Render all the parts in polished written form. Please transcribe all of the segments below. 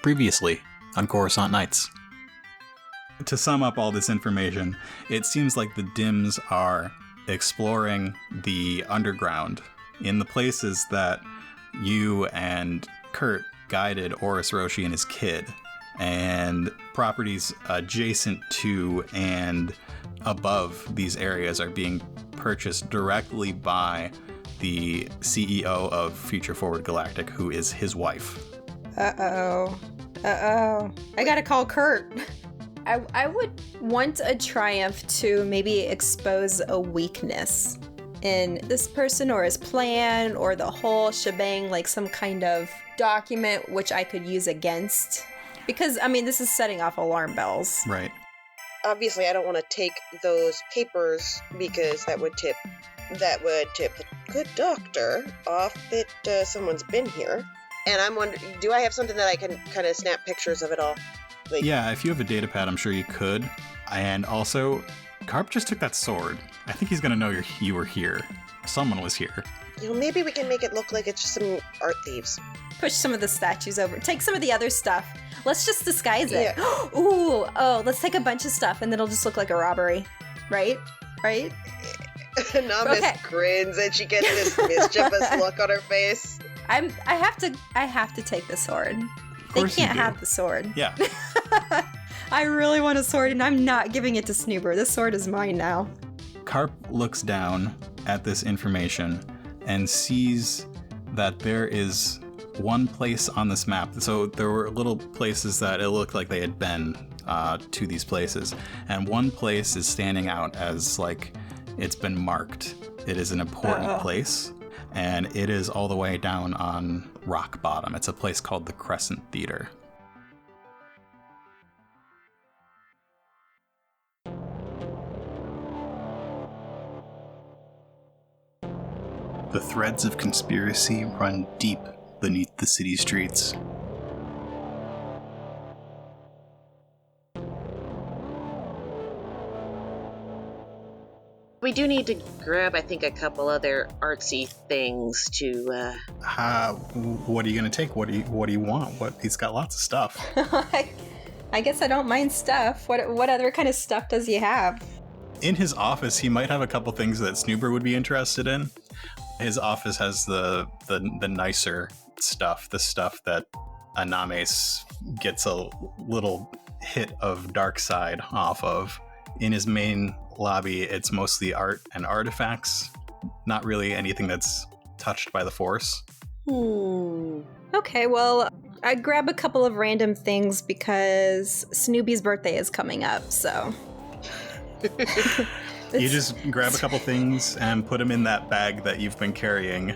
Previously on Coruscant Nights. To sum up all this information, it seems like the Dims are exploring the underground in the places that you and Kurt guided Oris Roshi and his kid, and properties adjacent to and above these areas are being purchased directly by the CEO of Future Forward Galactic, who is his wife. Uh-oh. I gotta call Kurt. I would want a triumph to maybe expose a weakness in this person or his plan or the whole shebang, like some kind of document which I could use against. Because, I mean, this is setting off alarm bells. Right. Obviously, I don't want to take those papers because that would tip the good doctor off that someone's been here. And I'm wondering, do I have something that I can kind of snap pictures of it all? Like, yeah, if you have a data pad, I'm sure you could. And also, Carp just took that sword. I think he's going to know you were here. Someone was here. Maybe we can make it look like it's just some art thieves. Push some of the statues over. Take some of the other stuff. Let's just disguise it. Yeah. Let's take a bunch of stuff and then it'll just look like a robbery. Right? Namis grins and she gets this mischievous look on her face. I have to take the sword. They can't have the sword. Yeah. I really want a sword and I'm not giving it to Snoober. This sword is mine now. Carp looks down at this information and sees that there is one place on this map. So there were little places that it looked like they had been to these places. And one place is standing out as like it's been marked. It is an important place. And it is all the way down on rock bottom. It's a place called the Crescent Theater. The threads of conspiracy run deep beneath the city streets. We do need to grab, I think, a couple other artsy things to, What are you going to take? What do you want? He's got lots of stuff. I guess I don't mind stuff. What other kind of stuff does he have? In his office, he might have a couple things that Snoober would be interested in. His office has the nicer stuff, the stuff that Anames gets a little hit of dark side off of. In his main lobby, it's mostly art and artifacts, not really anything that's touched by the Force. Okay, well, I grab a couple of random things because Snoopy's birthday is coming up, so... You just grab a couple things and put them in that bag that you've been carrying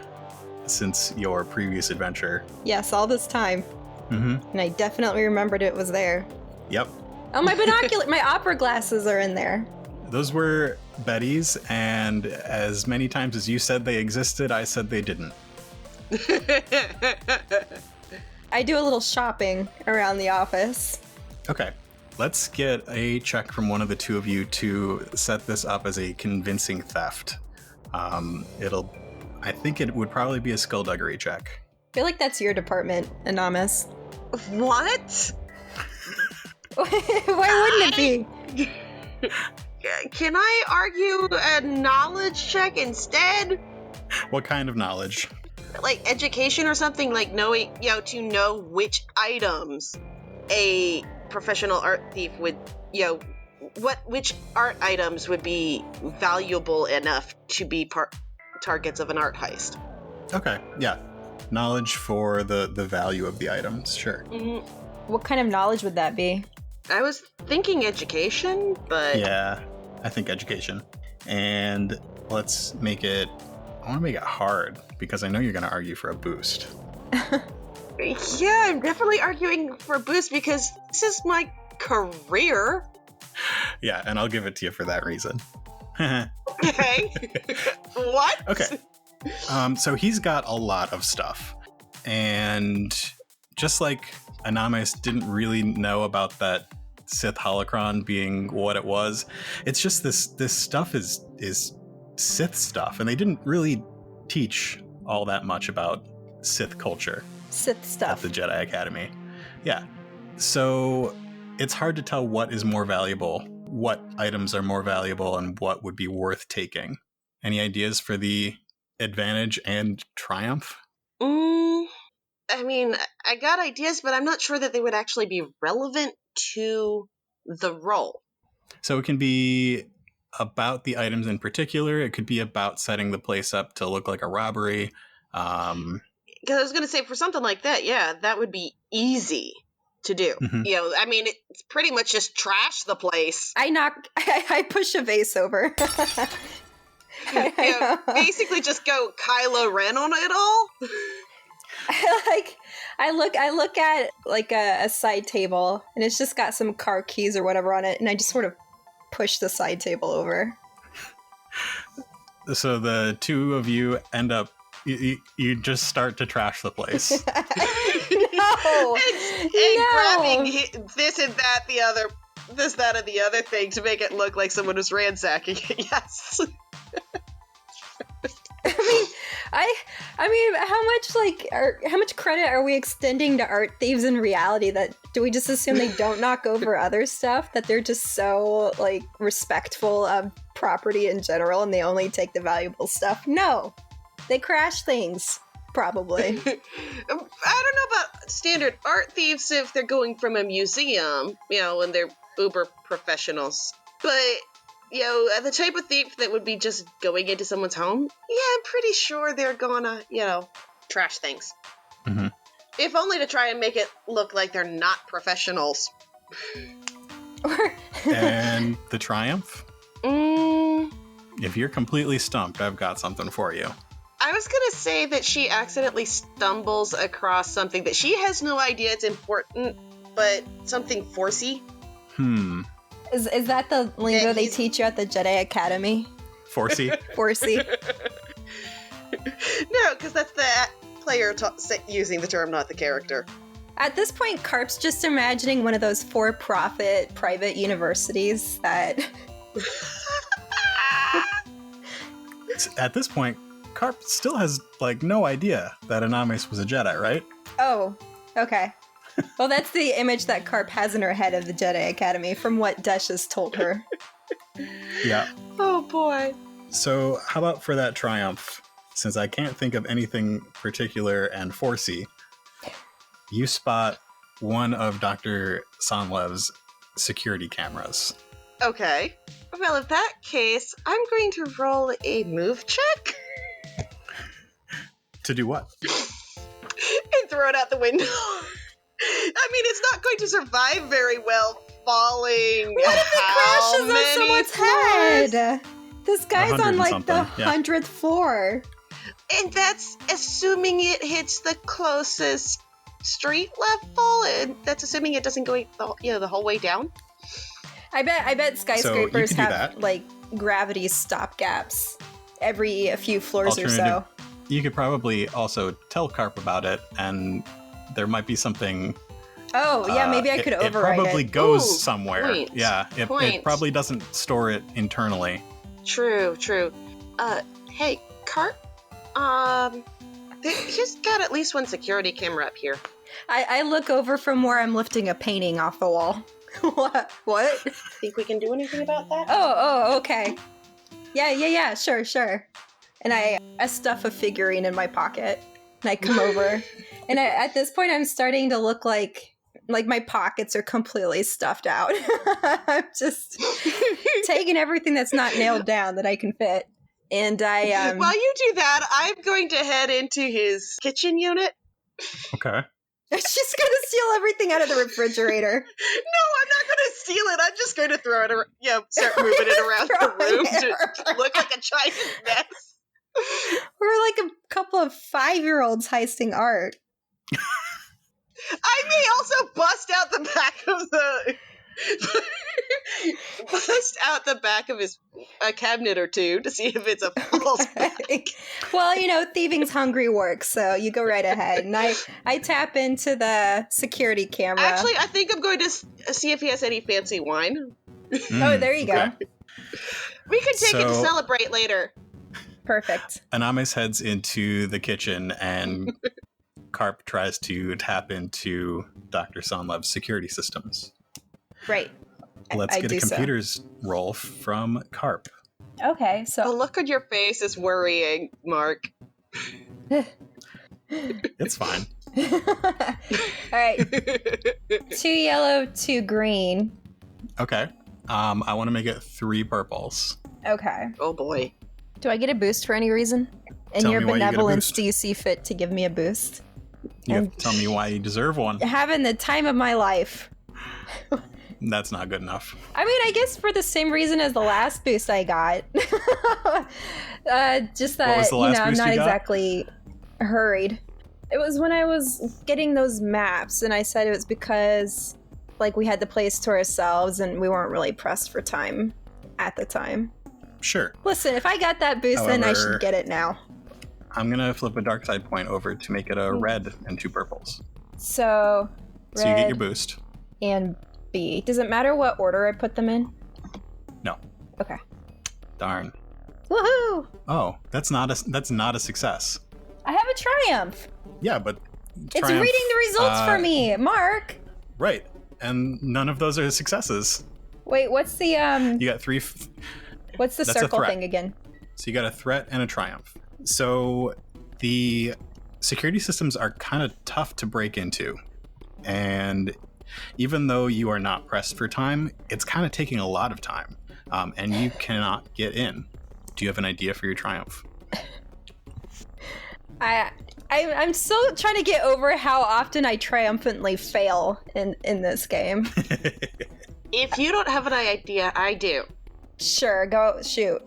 since your previous adventure. Yes, all this time. Mm-hmm. And I definitely remembered it was there. Yep. Oh, my my opera glasses are in there. Those were Betty's, and as many times as you said they existed, I said they didn't. I do a little shopping around the office. Okay. Let's get a check from one of the two of you to set this up as a convincing theft. I think it would probably be a skullduggery check. I feel like that's your department, Anamis. What? Why wouldn't it be? Can I argue a knowledge check instead? What kind of knowledge? Like education or something, like knowing, to know which items a professional art thief would, which art items would be valuable enough to be targets of an art heist. Okay, yeah. Knowledge for the value of the items, sure. Mm-hmm. What kind of knowledge would that be? I was thinking education, but... Yeah, I think education. And let's make it... I want to make it hard, because I know you're going to argue for a boost. Yeah, I'm definitely arguing for a boost, because this is my career. Yeah, and I'll give it to you for that reason. Okay. What? Okay. So he's got a lot of stuff. And just like Anamis didn't really know about that Sith holocron being what it was, it's just this stuff is Sith stuff, and they didn't really teach all that much about Sith culture Sith stuff at the Jedi Academy. Yeah. So it's hard to tell what is more valuable, what items are more valuable, and what would be worth taking. Any ideas for the advantage and triumph? I mean, I got ideas, but I'm not sure that they would actually be relevant to the role. So it can be about the items in particular. It could be about setting the place up to look like a robbery. Because I was going to say, for something like that, yeah, that would be easy to do. Mhm. I mean, it's pretty much just trash the place. I push a vase over. Basically just go Kylo Ren on it all. I look at like a side table, and it's just got some car keys or whatever on it, and I just sort of push the side table over. So the two of you end up, you just start to trash the place. No! and grabbing this and that, the other, this, that, and the other thing to make it look like someone was ransacking it. Yes. I mean, how much credit are we extending to art thieves in reality? That do we just assume they don't knock over other stuff? That they're just so like respectful of property in general, and they only take the valuable stuff? No, they crash things. Probably. I don't know about standard art thieves if they're going from a museum, when they're uber professionals. But, the type of thief that would be just going into someone's home, yeah, I'm pretty sure they're gonna, trash things. Mm-hmm. If only to try and make it look like they're not professionals. And the triumph? If you're completely stumped, I've got something for you. I was going to say that she accidentally stumbles across something that she has no idea it's important, but something forcey. Is that the lingo they teach you at the Jedi Academy? Forcey? Forcey. No, because that's the player using the term, not the character. At this point, Carp's just imagining one of those for-profit private universities that... At this point, Carp still has, no idea that Anamis was a Jedi, right? Oh, okay. Well, that's the image that Carp has in her head of the Jedi Academy from what Desh has told her. Yeah. Oh, boy. So, how about for that triumph? Since I can't think of anything particular and forcey, you spot one of Dr. Sonlev's security cameras. Okay. Well, in that case, I'm going to roll a move check. To do what? And throw it out the window. I mean, it's not going to survive very well falling. What if it crashes on someone's head? This guy's on the 100th floor. And that's assuming it hits the closest street level, and that's assuming it doesn't go the whole way down. I bet skyscrapers so have gravity stopgaps every few floors or so. You could probably also tell Carp about it, and there might be something. Oh, yeah, maybe I could override it. It probably goes somewhere. Point. Yeah, it probably doesn't store it internally. True. Hey, Carp, he's got at least one security camera up here. I look over from where I'm lifting a painting off the wall. What? Think we can do anything about that? Oh, okay. Yeah, sure. And I stuff a figurine in my pocket, and I come over. And at this point, I'm starting to look like my pockets are completely stuffed out. I'm just taking everything that's not nailed down that I can fit. And I... While you do that, I'm going to head into his kitchen unit. Okay. She's going to steal everything out of the refrigerator. No, I'm not going to steal it. I'm just going to throw it around, start moving it around the room to look like a giant mess. We're like a couple of 5-year-olds heisting art. I may also bust out the back of his cabinet or two to see if it's a false back. Well, thieving's hungry work, so you go right ahead. And I tap into the security camera. Actually, I think I'm going to see if he has any fancy wine. Oh, there you go. We can take it to celebrate later. Perfect. Anamis heads into the kitchen and Carp tries to tap into Dr. Sonlev's security systems. Right. Let's I get a do so. computer's roll from Carp. Okay, The so look on your face is worrying, Mark. It's fine. all right, 2 yellow, 2 green. Okay. I want to make it 3 purples. Okay. Oh boy. Do I get a boost for any reason? In Tell your me why you get a benevolence, boost. do you see fit to give me a boost? You have to tell me why you deserve one. Having the time of my life. That's not good enough. I mean, I guess for the same reason as the last boost I got. Just What was that, the last I'm boost not you got? exactly hurried. It was when I was getting those maps, and I said it was because, like, we had the place to ourselves, and we weren't really pressed for time at the time. Sure. Listen, if I got that boost, then I However- should get it now. I'm going to flip a dark side point over to make it a red and 2 purples. So, red So you get your boost. and B. Does it matter what order I put them in? No. Okay. Darn. Woohoo! Oh, that's not a success. I have a triumph. Yeah, but It's Triumph, reading the results for me, Mark. Right. And none of those are successes. Wait, what's the You got 3 what's the that's a circle threat. thing again? So you got a threat and a triumph. So the security systems are kind of tough to break into. And even though you are not pressed for time, it's kind of taking a lot of time. And you cannot get in. Do you have an idea for your triumph? I'm still trying to get over how often I triumphantly fail in this game. If you don't have an idea, I do. Sure, go shoot.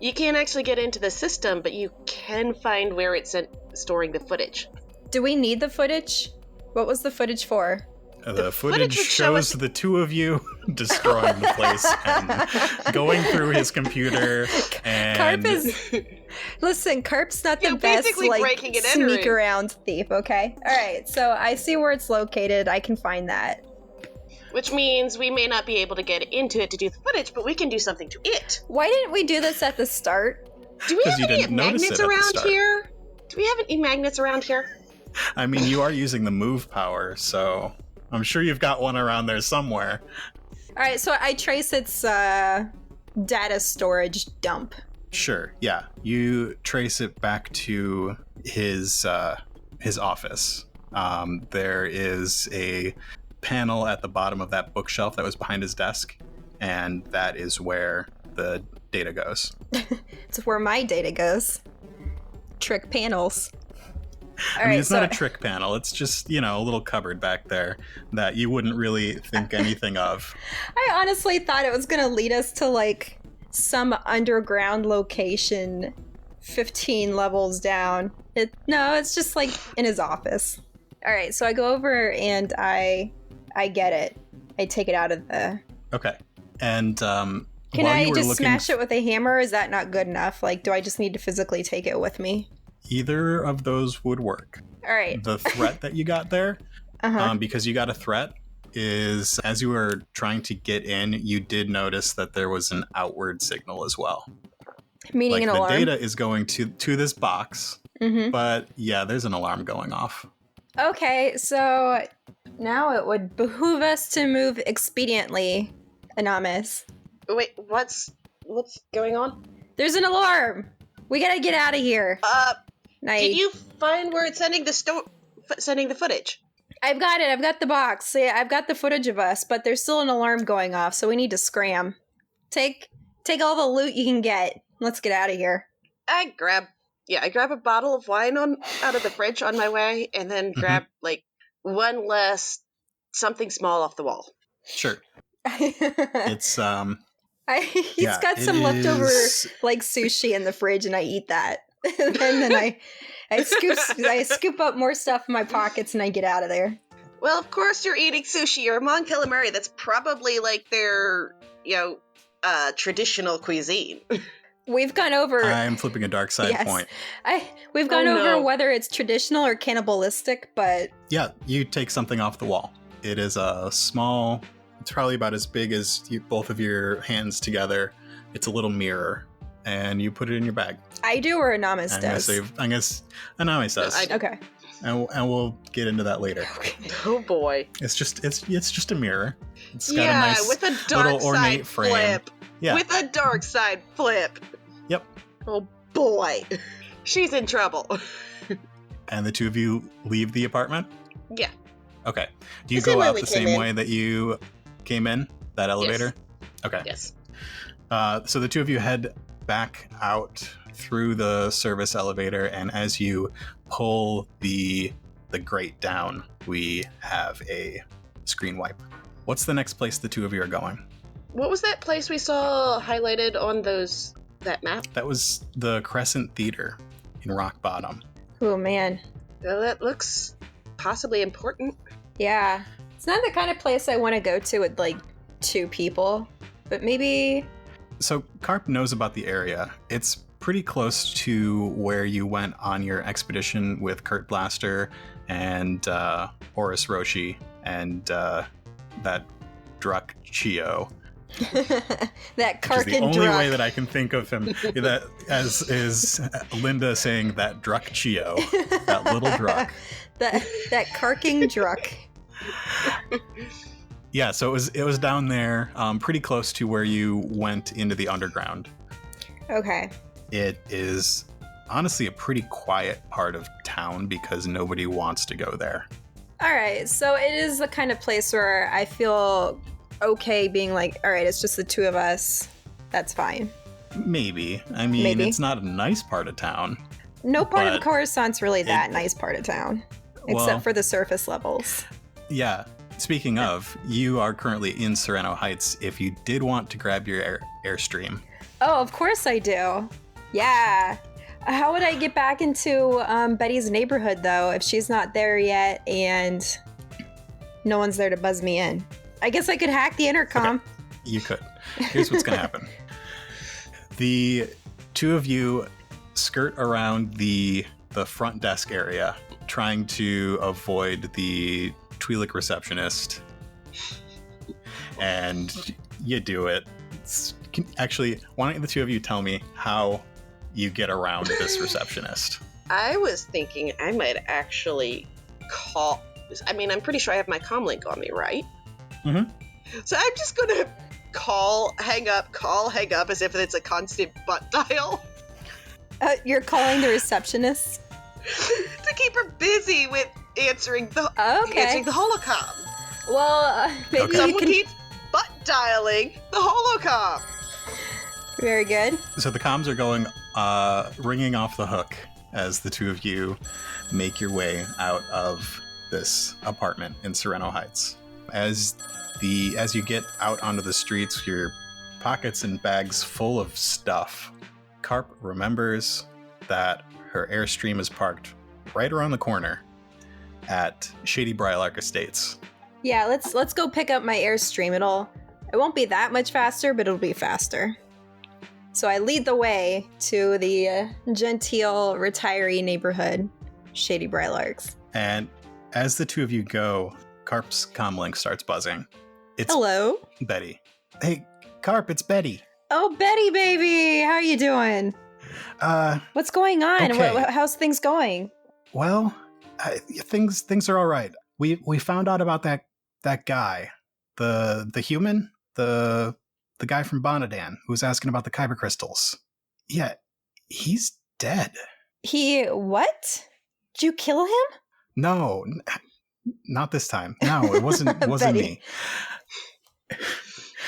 You can't actually get into the system, but you can find where it's storing the footage. Do we need the footage? What was the footage for? The footage footage would show shows us- the two of you destroying the place and going through his computer. And Carp is listen. Carp's not the Yeah, best basically like breaking and sneak entering. around thief. Okay, all right. So I see where it's located. I can find that. Which means we may not be able to get into it to do the footage, but we can do something to it. Why didn't we do this at the start? Do we 'Cause have you any didn't notice magnets it at the around start. here? Do we have any magnets around here? I mean, you are using the move power, so I'm sure you've got one around there somewhere. All right. So I trace its data storage dump. Sure, yeah. You trace it back to his office. There is a panel at the bottom of that bookshelf that was behind his desk, and that is where the data goes. It's where my data goes. Trick panels. All I mean, right, it's not a trick panel. It's just, a little cupboard back there that you wouldn't really think anything of. I honestly thought it was going to lead us to like some underground location 15 levels down. No, it's just like in his office. All right, so I go over and I get it. I take it out of the... Okay. And Can while I you were just looking, smash it with a hammer? Is that not good enough? Like, do I just need to physically take it with me? either of those would work. All right. The threat that you got there, Uh-huh. because you got a threat, is as you were trying to get in, you did notice that there was an outward signal as well. Meaning Like an the alarm. data is going to this box, Mm-hmm. but yeah, there's an alarm going off. Okay, so now it would behoove us to move expediently, Anamis. Wait, what's going on? There's an alarm. We gotta get out of here. Did you find where it's sending the footage? I've got it. I've got the box. Yeah, I've got the footage of us, but there's still an alarm going off, so we need to scram. Take all the loot you can get. Let's get out of here. I grab a bottle of wine out of the fridge on my way, and then grab like one less something small off the wall. Sure. He's It's yeah, got it some leftover is- like sushi in the fridge, and I eat that. And then I scoop up more stuff in my pockets, and I get out of there. Well, of course you're eating sushi. You're Mon Calamari. That's probably like their traditional cuisine. We've gone over. I'm flipping a dark side Yes. point. We've gone Oh, over no. whether it's traditional or cannibalistic, but Yeah, you take something off the wall. It is a small, it's probably about as big as both of your hands together. It's a little mirror, and you put it in your bag. I do or Anamis I'm gonna does. say, Anamis does. I- Okay. and we'll get into that later. Oh boy. It's just a mirror. It's got a Yeah, nice with a dark little side ornate frame. flip. Yeah. With a dark side flip. Yep. Oh boy. She's in trouble. And the two of you leave the apartment? Yeah. Okay. Do you The same go way out we the came same in. way that you came in? That elevator? Okay. Yes. So the two of you head back out through the service elevator, and as you pull the grate down, we have a screen wipe. What's the next place the two of you are going? What was that place we saw highlighted on that map? That was the Crescent Theater in Rock Bottom. Oh, man. Well, that looks possibly important. Yeah. It's not the kind of place I want to go to with, like, 2 people. But maybe... So Carp knows about the area. It's pretty close to where you went on your expedition with Kurt Blaster and Horus Roshi and that Druck Chio. that Which is the Karkin only Druck. way that I can think of him. That as is Linda saying that Druck Chio, that little Druck. that Karking Druck. Yeah, so it was down there, pretty close to where you went into the underground. Okay. It is honestly a pretty quiet part of town because nobody wants to go there. All right. So it is the kind of place where I feel okay being like, all right, it's just the 2 of us. That's fine. Maybe. I mean, Maybe. It's not a nice part of town. No part of But Coruscant's really that nice part of town, Well- except for the surface levels. Yeah. Speaking of, you are currently in Sereno Heights. If you did want to grab your Airstream, Oh, of course I do. Yeah. How would I get back into Betty's neighborhood, though, if she's not there yet and no one's there to buzz me in? I guess I could hack the intercom. Okay. You could. Here's what's going to happen. The two of you skirt around the front desk area, trying to avoid the Twi'lek receptionist. And you do it. Actually, why don't the two of you tell me how you get around this receptionist? I was thinking I might actually call. I mean, I'm pretty sure I have my comlink on me, right? Mm-hmm. So I'm just gonna call, hang up as if it's a constant butt dial You're calling the receptionist? to keep her busy with answering the holocom. Well, maybe you Someone can... keeps butt dialing the holocom. Very good. So the comms are going, ringing off the hook as the two of you make your way out of this apartment in Sereno Heights. As you get out onto the streets, your pockets and bags full of stuff, Carp remembers that her Airstream is parked right around the corner at Shady Brylark Estates. Yeah, let's go pick up my Airstream. It won't be that much faster, but it'll be faster. So I lead the way to the genteel retiree neighborhood, Shady Brylarks. And as the two of you go, Carp's comlink starts buzzing. It's Hello. Betty. Hey, Carp, it's Betty. Oh, Betty, baby, how are you doing? What's going on? Okay. How's things going? Well, things are all right. We found out about that guy, the human, the guy from Bonadan who was asking about the kyber crystals. Yeah, he's dead. He what? Did you kill him? No, not this time. No, it wasn't Betty. me.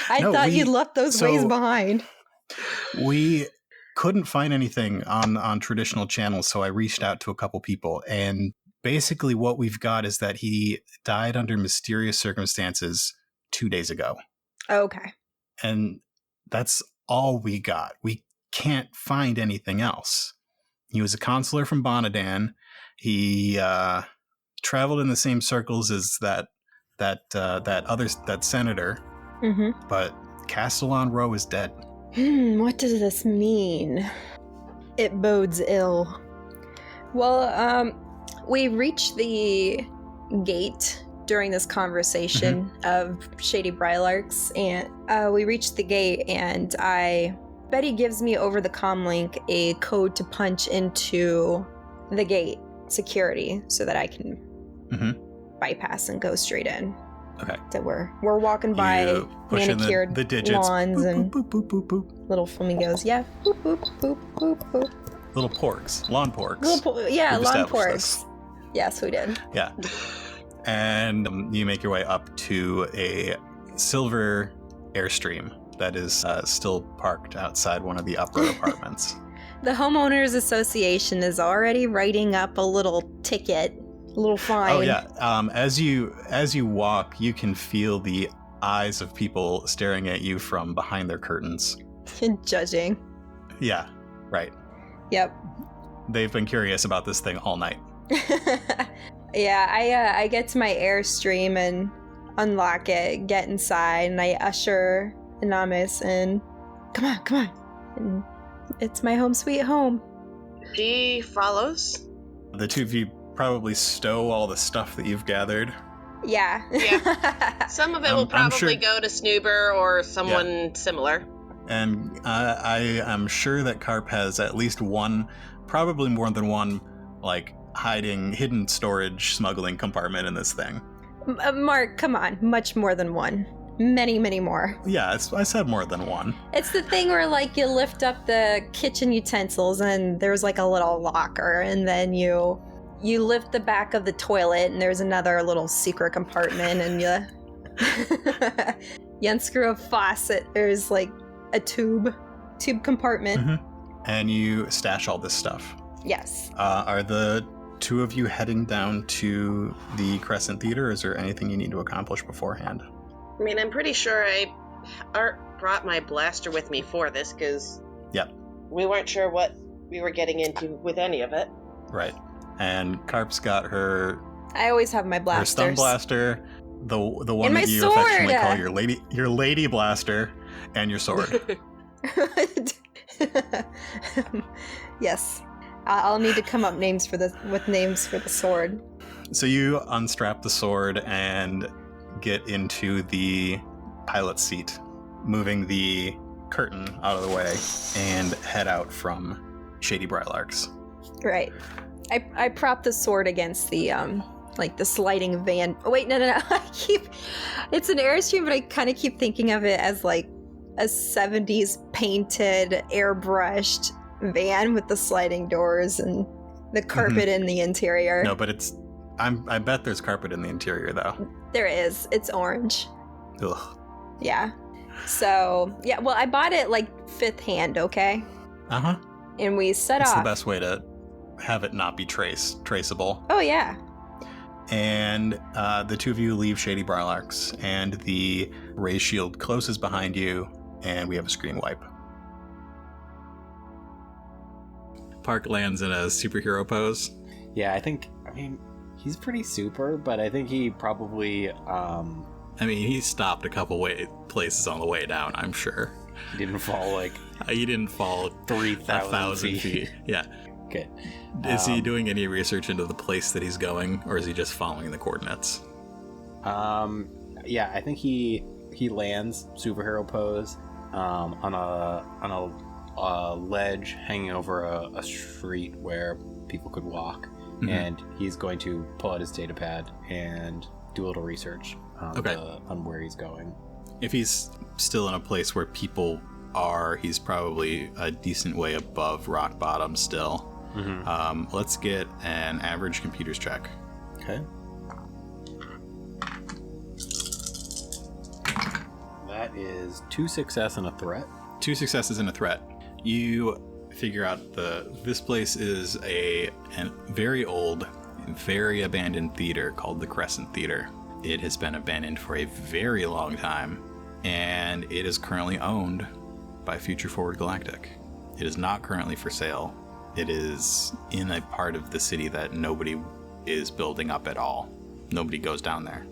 I thought you left those ways behind. We couldn't find anything on traditional channels, so I reached out to a couple people, and basically what we've got is that he died under mysterious circumstances 2 days ago. Okay. And that's all we got. We can't find anything else. He was a consular from Bonadan. He traveled in the same circles as that senator. Mm-hmm. But Castellan Row is dead. What does this mean? It bodes ill. Well, we reached the gate during this conversation of Shady Brylarks, and we reached the gate, and Betty gives me over the comlink a code to punch into the gate. security so that I can bypass and go straight in. Okay. So we're walking by manicured the digits. lawns boop, and boop, boop, boop, boop, boop. little flamingos. Yeah. Boop, boop, boop, boop, boop. Little porks. Lawn porks. Yeah, We've lawn established porks. this. Yes, we did. Yeah. And you make your way up to a silver Airstream that is still parked outside one of the upper apartments. The homeowners association is already writing up a little ticket, a little fine. Oh yeah. As you walk, you can feel the eyes of people staring at you from behind their curtains. Judging. Yeah. Right. Yep. They've been curious about this thing all night. Yeah, I get to my Airstream and unlock it, get inside, and I usher Inamis in. Come on. And it's my home sweet home. She follows. The two of you probably stow all the stuff that you've gathered. Yeah. Yeah. Some of it will I'm probably sure- go to Snoober or someone similar. And I am sure that Carp has at least one, probably more than one, like hidden storage smuggling compartment in this thing. Mark, come on. Much more than one. Many, many more. Yeah, I said more than one. It's the thing where, like, you lift up the kitchen utensils and there's, like, a little locker, and then you lift the back of the toilet and there's another little secret compartment, and you unscrew a faucet, there's, like, a tube compartment. Mm-hmm. And you stash all this stuff. Yes. Are the two of you heading down to the Crescent Theater? Is there anything you need to accomplish beforehand? I mean, I'm pretty sure Art brought my blaster with me for this, because we weren't sure what we were getting into with any of it. Right. And Carp's got her I always have my her blasters. stun blaster, the one And my that you sword! affectionately call your lady blaster, and your sword. Yes. I'll need to come up with names for the sword. So you unstrap the sword and get into the pilot's seat, moving the curtain out of the way, and head out from Shady Briarlarks. Right. I prop the sword against the like the sliding van. Oh, wait, no. It's an Airstream, but I kind of keep thinking of it as like a 70s painted, airbrushed van with the sliding doors and the carpet in the interior. No, but I bet there's carpet in the interior though. There is. It's orange. Ugh. Yeah. So, yeah, well, I bought it like fifth hand, okay? Uh-huh. And we set It's off. the best way to have it not be traceable. Oh, yeah. And the two of you leave Shady Briarlarks, and the ray shield closes behind you, and we have a screen wipe. Park lands in a superhero pose. Yeah, I mean, he's pretty super, but I think he probably, he stopped a couple places on the way down, I'm sure. didn't fall like He didn't fall 3,000 feet. Yeah. Okay. Is he doing any research into the place that he's going, or is he just following the coordinates? Yeah, I think he lands superhero pose on a ledge hanging over a street where people could walk, and he's going to pull out his data pad and do a little research on where he's going. If he's still in a place where people are, he's probably a decent way above rock bottom still. Let's get an average computers check. Okay. That is 2 success and a threat. 2 successes and a threat. You figure out this place is a very old, very abandoned theater called the Crescent Theater. It has been abandoned for a very long time, and it is currently owned by Future Forward Galactic. It is not currently for sale. It is in a part of the city that nobody is building up at all. Nobody goes down there.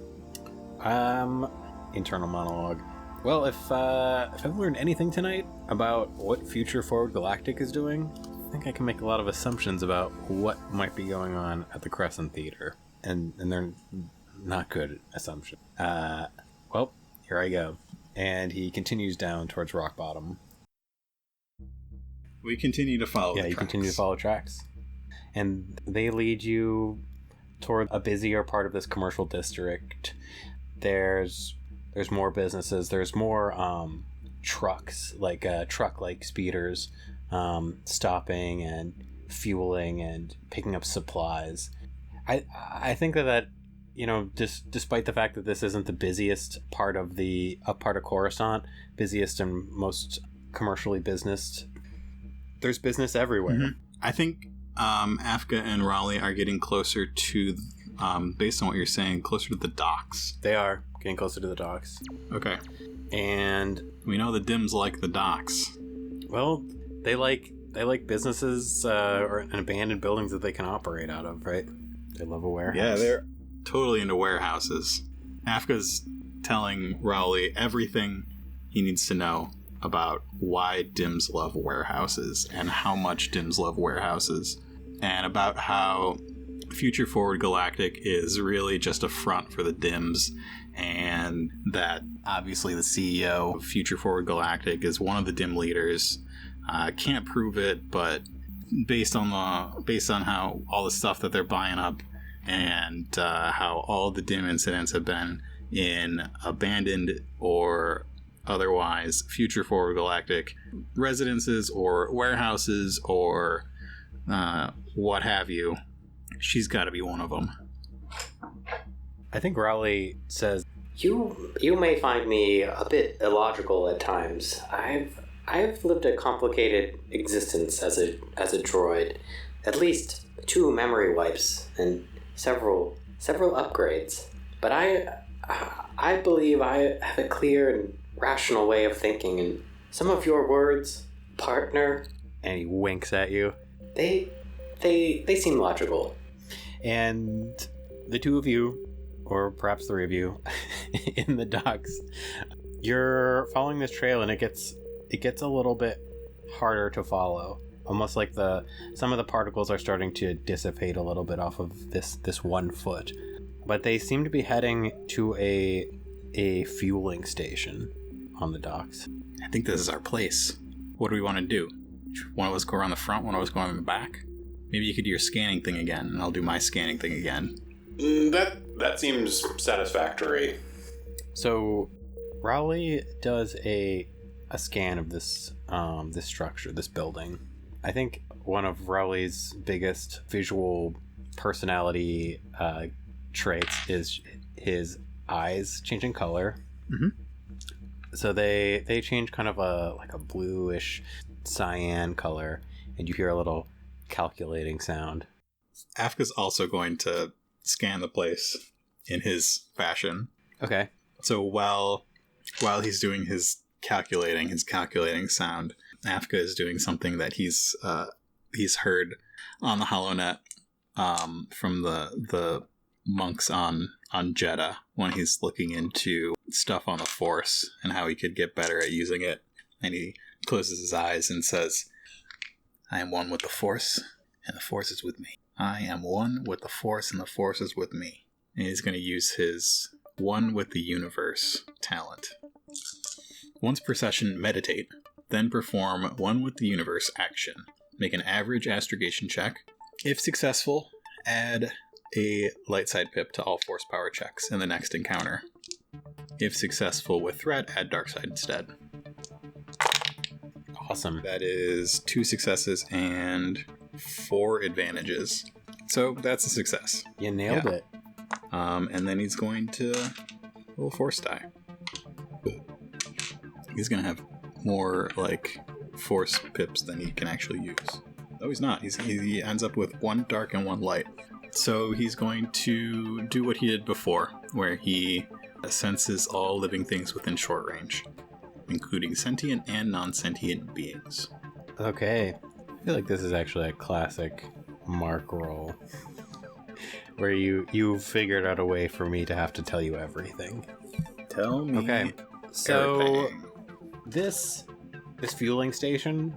Internal monologue. Well, if I've learned anything tonight about what Future Forward Galactic is doing, I think I can make a lot of assumptions about what might be going on at the Crescent Theater. And they're not good assumptions. Well, here I go. And he continues down towards rock bottom. We continue to follow. Yeah, you continue to follow tracks. and they lead you toward a busier part of this commercial district. There's more businesses. There's more trucks, like truck-like speeders, stopping and fueling and picking up supplies. I think that despite the fact that this isn't the busiest part of Coruscant, busiest and most commercially businessed, there's business everywhere. Mm-hmm. I think Afka and Raleigh are getting closer to, based on what you're saying, closer to the docks. They are getting closer to the docks. Okay. And we know the Dims like the docks. Well, they like businesses and abandoned buildings that they can operate out of, right? They love a warehouse. Yeah, they're totally into warehouses. Afka's telling Rowley everything he needs to know about why Dims love warehouses and how much Dims love warehouses, and about how Future Forward Galactic is really just a front for the Dims, and that obviously the CEO of Future Forward Galactic is one of the Dim leaders. Can't prove it, but based on how all the stuff that they're buying up and how all the Dim incidents have been in abandoned or otherwise Future Forward Galactic residences or warehouses or what have you, she's got to be one of them. I think Raleigh says, You may find me a bit illogical at times. I've lived a complicated existence as a droid. At least 2 memory wipes and several upgrades. But I believe I have a clear and rational way of thinking, and some of your words, partner, and he winks at you, they seem logical. And the 2 of you, or perhaps 3 of you, in the docks, you're following this trail, and it gets a little bit harder to follow. Almost like some of the particles are starting to dissipate a little bit off of this 1 foot. But they seem to be heading to a fueling station on the docks. I think this is our place. What do we want to do? One of us go around the front, one of us go around the back? Maybe you could do your scanning thing again, and I'll do my scanning thing again. That seems satisfactory. So Rowley does a scan of this structure, this building. I think one of Rowley's biggest visual personality traits is his eyes changing color. Mm-hmm. So they change kind of a bluish cyan color, and you hear a little calculating sound. Afka's also going to scan the place in his fashion. Okay. So while he's doing his calculating sound, Afka is doing something that he's heard on the HoloNet from the monks on Jeddah when he's looking into stuff on the Force and how he could get better at using it. And he closes his eyes and says, I am one with the Force, and the Force is with me. I am one with the Force, and the Force is with me. And he's going to use his one with the universe talent. Once per session, meditate. Then perform one with the universe action. Make an average astrogation check. If successful, add a light side pip to all force power checks in the next encounter. If successful with threat, add dark side instead. Awesome. That is 2 successes and 4 advantages. So that's a success. You nailed it. And then he's going to roll a force die. He's going to have more force pips than he can actually use. No, he's not. He ends up with 1 dark and 1 light. So he's going to do what he did before, where he senses all living things within short range, including sentient and non-sentient beings. Okay. I feel like this is actually a classic Mark roll, where you figured out a way for me to have to tell you everything. Tell me. Okay. So everything. this fueling station.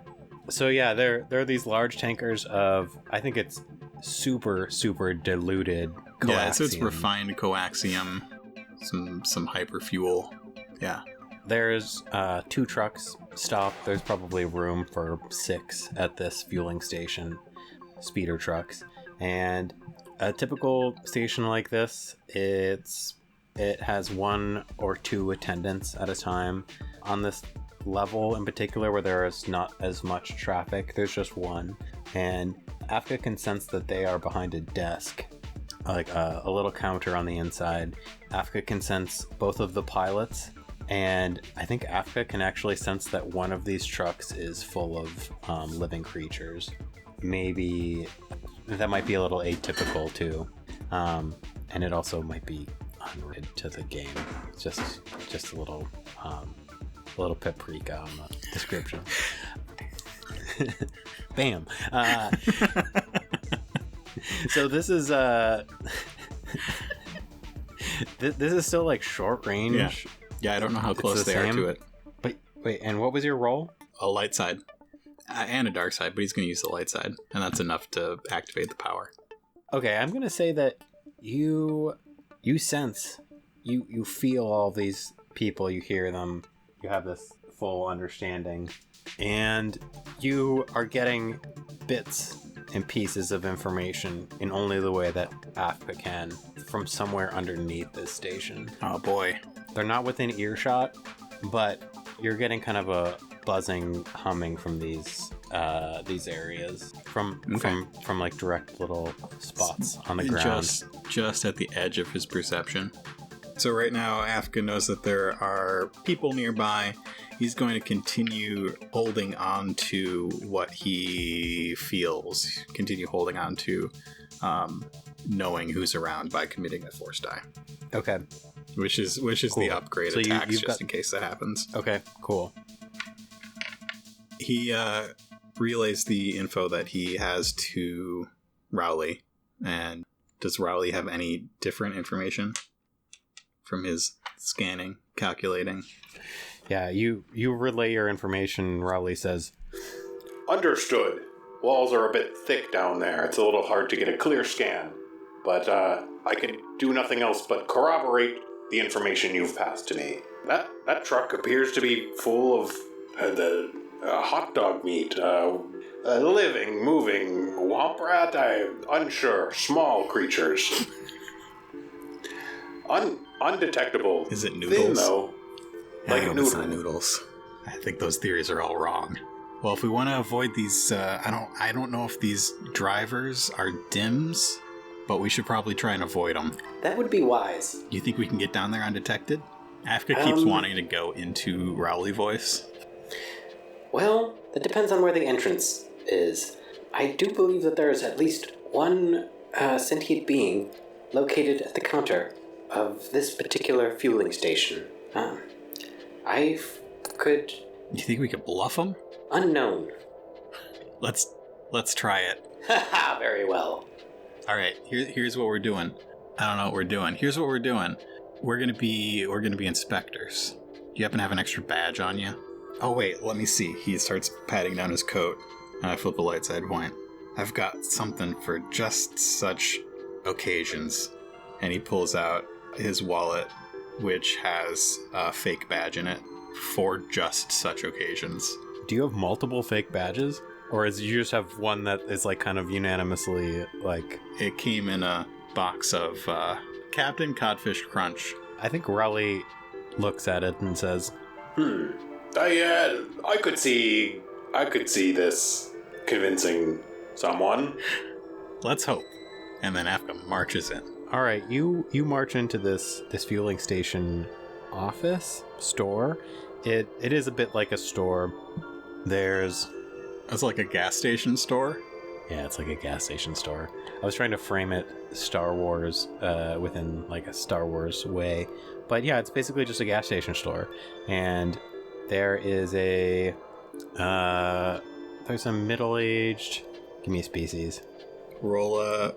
So yeah, there are these large tankers of, I think it's super diluted coaxium. Yeah, so it's refined coaxium, some hyper fuel. Yeah. There's 2 trucks stopped. There's probably room for 6 at this fueling station. speeder trucks. And a typical station like this, it has 1 or 2 attendants at a time. On this level in particular, where there is not as much traffic, there's just 1. And Afka can sense that they are behind a desk, like a little counter on the inside. Afka can sense both of the pilots, and I think Afka can actually sense that one of these trucks is full of living creatures. Maybe that might be a little atypical too, and it also might be unrelated to the game. Just a little paprika on the description. Bam. So this is this is still like short range. Yeah, I don't know how close they are to it. But wait, and what was your role? A light side and a dark side, but he's going to use the light side, and that's enough to activate the power. Okay, I'm going to say that you sense, you feel all these people, you hear them, you have this full understanding, and you are getting bits and pieces of information in only the way that Afka can from somewhere underneath this station. Oh boy. They're not within earshot, but you're getting kind of a buzzing humming from these areas from like direct little spots on the ground, just at the edge of his perception. So right now Afka knows that there are people nearby. He's going to continue holding on to what he feels, continue holding on to knowing who's around by committing a force die. Okay. Which is cool. The upgrade so attacks in case that happens. Okay, cool. He relays the info that he has to Rowley. And does Rowley have any different information from his scanning, calculating? Yeah, you relay your information. Rowley says, Understood. Walls are a bit thick down there. It's a little hard to get a clear scan. But I can do nothing else but corroborate the information you've passed to me. That truck appears to be full of the hot dog meat, living, moving, womp rat, I'm unsure, small creatures. Undetectable. Is it noodles? Thin, though. Like I hope noodle. it's not noodles. I think those theories are all wrong. Well, if we want to avoid these, I don't know if these drivers are DIMs, but we should probably try and avoid them. That would be wise. You think we can get down there undetected? Afka keeps wanting to go into Rowley voice. Well, that depends on where the entrance is. I do believe that there is at least one sentient being located at the counter of this particular fueling station. I could... You think we could bluff them? Unknown. Let's try it. Haha, very well. All right, here's what we're doing. I don't know what we're doing. Here's what we're doing. We're gonna be inspectors. Do you happen to have an extra badge on you? Oh wait, let me see. He starts patting down his coat, and I flip the light side point. I've got something for just such occasions. And he pulls out his wallet, which has a fake badge in it for just such occasions. Do you have multiple fake badges? Or is you just have one that is like kind of unanimously like... It came in a box of Captain Codfish Crunch. I think Rowley looks at it and says, I could see this convincing someone. Let's hope. And then Afka marches in. all right, you march into this fueling station store. It is a bit like a store. It's like a gas station store? Yeah, it's like a gas station store. I was trying to frame it Star Wars within like a Star Wars way. But yeah, it's basically just a gas station store. And there is there's a middle-aged... Give me a species. Roll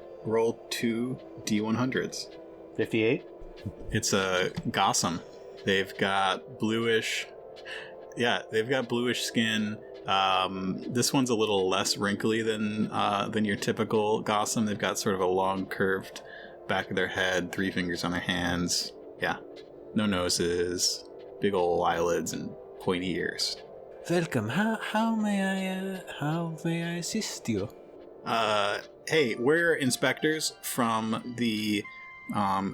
2 D100s. 58? It's a Gossam. They've got bluish... Yeah, they've got bluish skin. This one's a little less wrinkly than your typical Gossam. They've got sort of a long curved back of their head, 3 fingers on their hands. Yeah, no noses, big old eyelids, and pointy ears. Welcome. How may I assist you? Hey, we're inspectors from the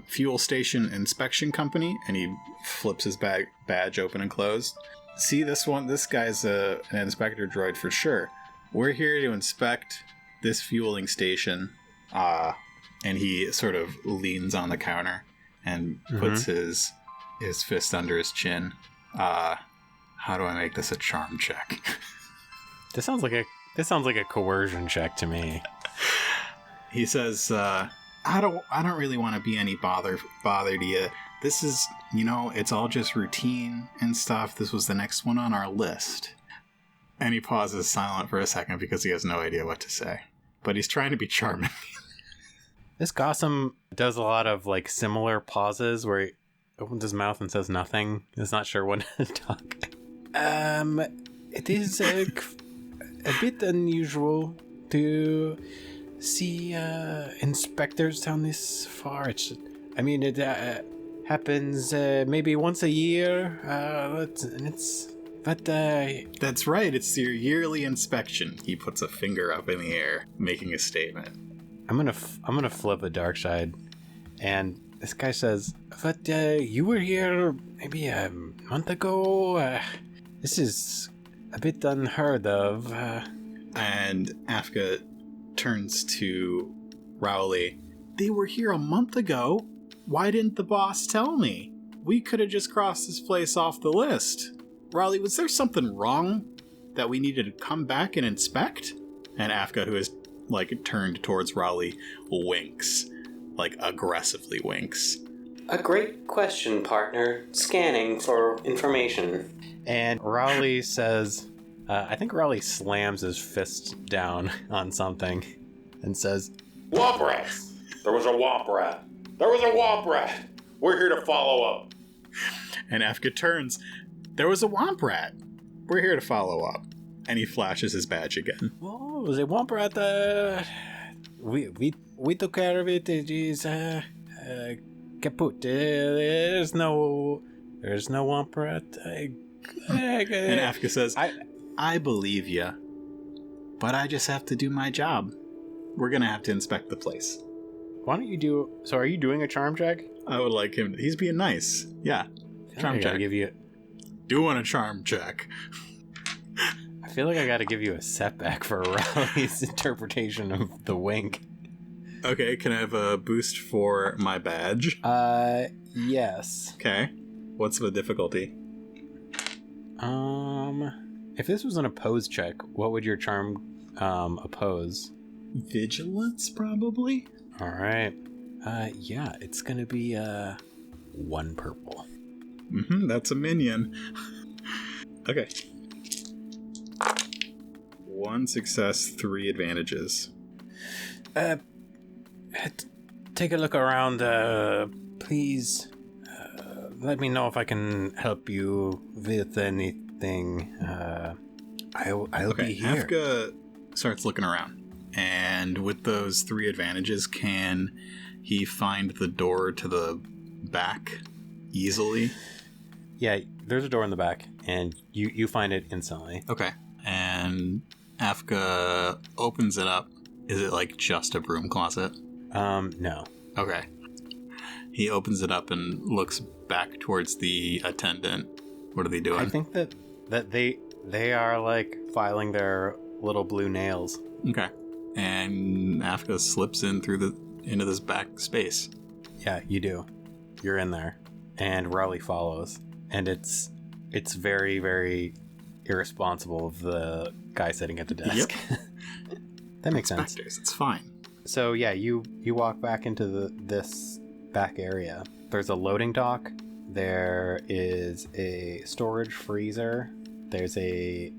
fuel station inspection company, and he flips his badge open and closed. See this one? This guy's an inspector droid for sure. We're here to inspect this fueling station. And he sort of leans on the counter and puts his fist under his chin. How do I make this a charm check? This sounds like a coercion check to me. He says, I don't really want to be any bother to you. This is, it's all just routine and stuff. This was the next one on our list. And he pauses silent for a second because he has no idea what to say. But he's trying to be charming. This Gossam does a lot of similar pauses where he opens his mouth and says nothing. He's not sure when to talk. It is a bit unusual to see inspectors down this far. It happens maybe once a year. That's right. It's your yearly inspection. He puts a finger up in the air, making a statement. I'm gonna flip a dark side, and this guy says, "But you were here maybe a month ago. This is a bit unheard of." And Afka turns to Rowley. They were here a month ago. Why didn't the boss tell me? We could have just crossed this place off the list. Rowley, was there something wrong that we needed to come back and inspect? And Afka, who is turned towards Rowley, winks. Aggressively winks. A great question, partner. Scanning for information. And Rowley says, I think Rowley slams his fist down on something and says, Womp rats! There was a womp rat. There was a womp rat! We're here to follow up. And Afka turns. There was a womp rat. We're here to follow up. And he flashes his badge again. Oh, the womp rat, we took care of it. It is kaput. There's no womp rat. And Afka says, I believe you, but I just have to do my job. We're gonna have to inspect the place. Why don't you do? So, are you doing a charm check? I would like him. He's being nice. Yeah, charm check. Give you. Doing a charm check. I feel like I got to give you a setback for Rowley's interpretation of the wink. Okay, can I have a boost for my badge? Yes. Okay. What's the difficulty? If this was an oppose check, what would your charm oppose? Vigilance, probably? All right. Yeah, it's gonna be 1 purple. That's a minion. Okay. 1 success, 3 advantages. Take a look around, please. Let me know if I can help you with anything. I'll be here. Afka starts looking around. And with those 3 advantages, can he find the door to the back easily? Yeah, there's a door in the back, and you find it instantly. Okay. And Afka opens it up. Is it just a broom closet? No. Okay. He opens it up and looks back towards the attendant. What are they doing? I think that they are filing their little blue nails. Okay. And Afka slips into this back space. Yeah, you do. You're in there. And Rowley follows. And it's very, very irresponsible of the guy sitting at the desk. Yep. That makes sense. It's fine. So yeah, you walk back into this back area. There's a loading dock. There is a storage freezer. There's a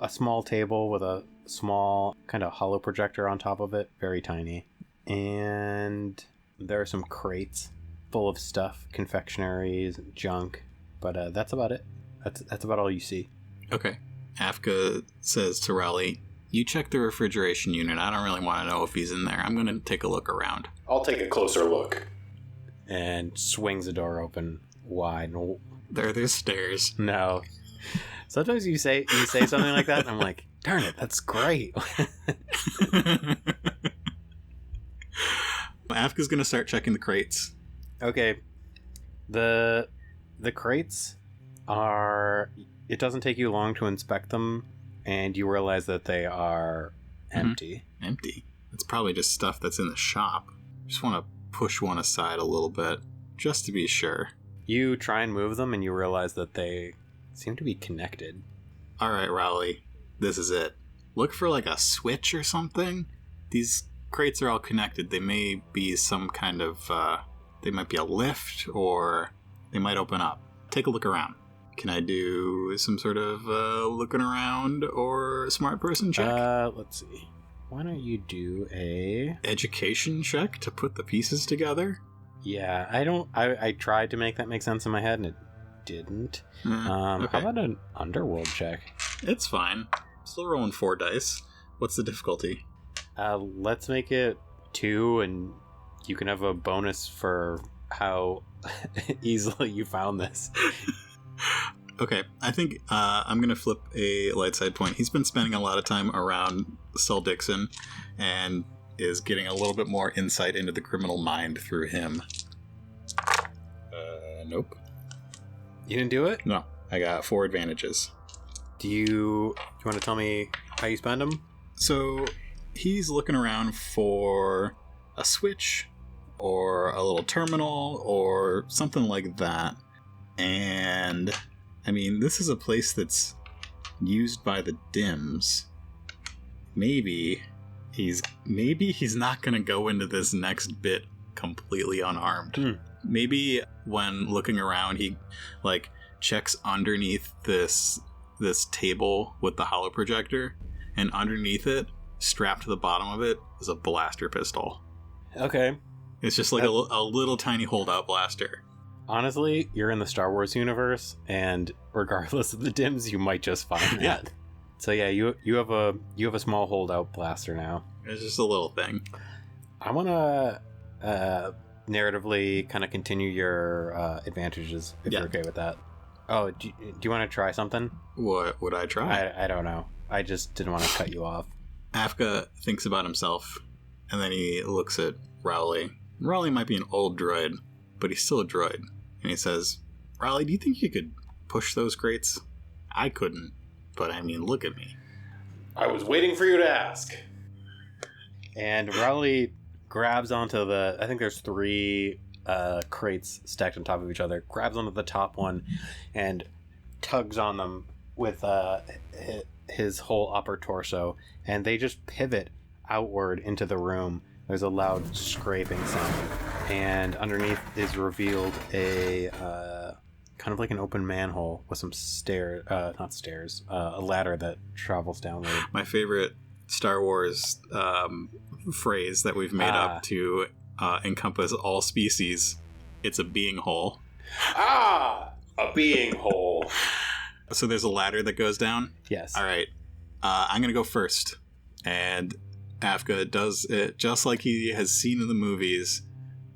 small table with a small kind of hollow projector on top of it, very tiny. And there are some crates full of stuff, confectionaries, junk. But that's about it. That's about all you see. Okay. Afka says to Rowley, you check the refrigeration unit. I don't really want to know if he's in there. I'm going to take a look around. I'll take a closer look. And swings the door open wide. There's stairs. No. Sometimes you say something like that, and I'm like, darn it, that's great. Afka's gonna start checking the crates. Okay. The crates are... It doesn't take you long to inspect them, and you realize that they are empty. Empty? That's probably just stuff that's in the shop. Just want to push one aside a little bit, just to be sure. You try and move them, and you realize that they seem to be connected. Alright, Rowley. This is it. Look for like a switch or something. These crates are all connected. They may be some kind of... they might be a lift, or they might open up. Take a look around. Can I do some sort of looking around or smart person check? Let's see. Why don't you do a... Education check to put the pieces together? Yeah, I tried to make that make sense in my head, and it didn't. Okay. How about an underworld check? It's fine. Still rolling 4 dice. What's the difficulty? Let's make it 2, and you can have a bonus for how easily you found this. Okay, I think I'm going to flip a light side point. He's been spending a lot of time around Sol Dixon and is getting a little bit more insight into the criminal mind through him. Nope. You didn't do it? No, I got 4 advantages. Do you want to tell me how you spend them? So he's looking around for a switch or a little terminal or something like that. And I mean, this is a place that's used by the Dims. Maybe he's not going to go into this next bit completely unarmed. Maybe when looking around, he like checks underneath this table with the holo projector, and underneath it, strapped to the bottom of it, is a blaster pistol. Okay. It's just like a little tiny holdout blaster. Honestly, you're in the Star Wars universe, and regardless of the Dims, you might just find Yeah. that. So yeah, you have a small holdout blaster now. It's just a little thing. I want to narratively kind of continue your advantages, if you're okay with that. Oh, do you want to try something? What would I try? I don't know. I just didn't want to cut you off. Afka thinks about himself, and then he looks at Rowley. Rowley might be an old droid, but he's still a droid. And he says, Rowley, do you think you could push those crates? I couldn't, but I mean, look at me. I was waiting for you to ask. And Rowley grabs onto I think there's 3 crates stacked on top of each other, grabs onto the top one and tugs on them with his whole upper torso, and they just pivot outward into the room. There's a loud scraping sound, and underneath is revealed a kind of like an open manhole with some a ladder that travels downward. My favorite Star Wars phrase that we've made up to encompass all species. It's a being hole. Ah! A being hole. So there's a ladder that goes down? Yes. All right. I'm going to go first. And Afka does it just like he has seen in the movies,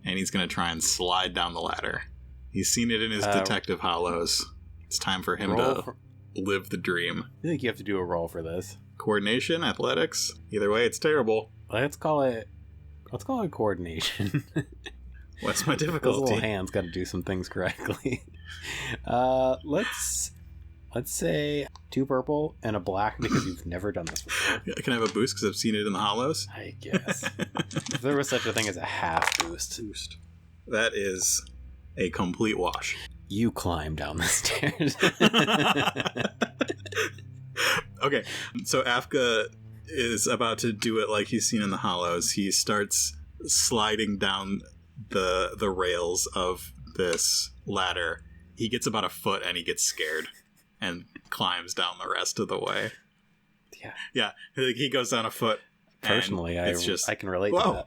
and he's going to try and slide down the ladder. He's seen it in his detective hollows. It's time for him to live the dream. I think you have to do a roll for this. Coordination, athletics, either way, it's terrible. Let's call it coordination. What's my Those difficulty? little hands got to do some things correctly. Let's say 2 purple and a black, because you've never done this before. Can I have a boost because I've seen it in the hollows? I guess. If there was such a thing as a half boost. That is a complete wash. You climb down the stairs. Okay, so Afka is about to do it like he's seen in the hollows. He starts sliding down the rails of this ladder. He gets about a foot and he gets scared and climbs down the rest of the way. Yeah, he goes down a foot. Personally, I can relate to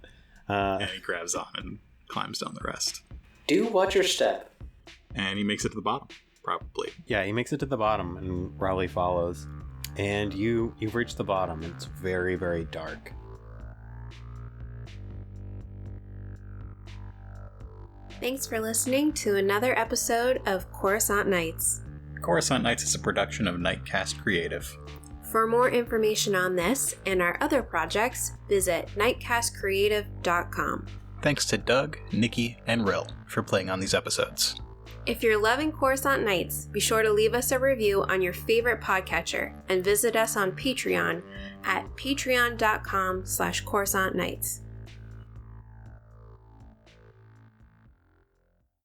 that. And he grabs on and climbs down the rest. Do watch your step. And he makes it to the bottom, probably. Yeah, he makes it to the bottom, and Rowley follows. And you've reached the bottom. It's very, very dark. Thanks for listening to another episode of Coruscant Nights. Coruscant Nights is a production of Nightcast Creative. For more information on this and our other projects, visit nightcastcreative.com. Thanks to Doug, Nikki, and Rill for playing on these episodes. If you're loving Coruscant Nights, be sure to leave us a review on your favorite podcatcher and visit us on Patreon at patreon.com/CoruscantNights.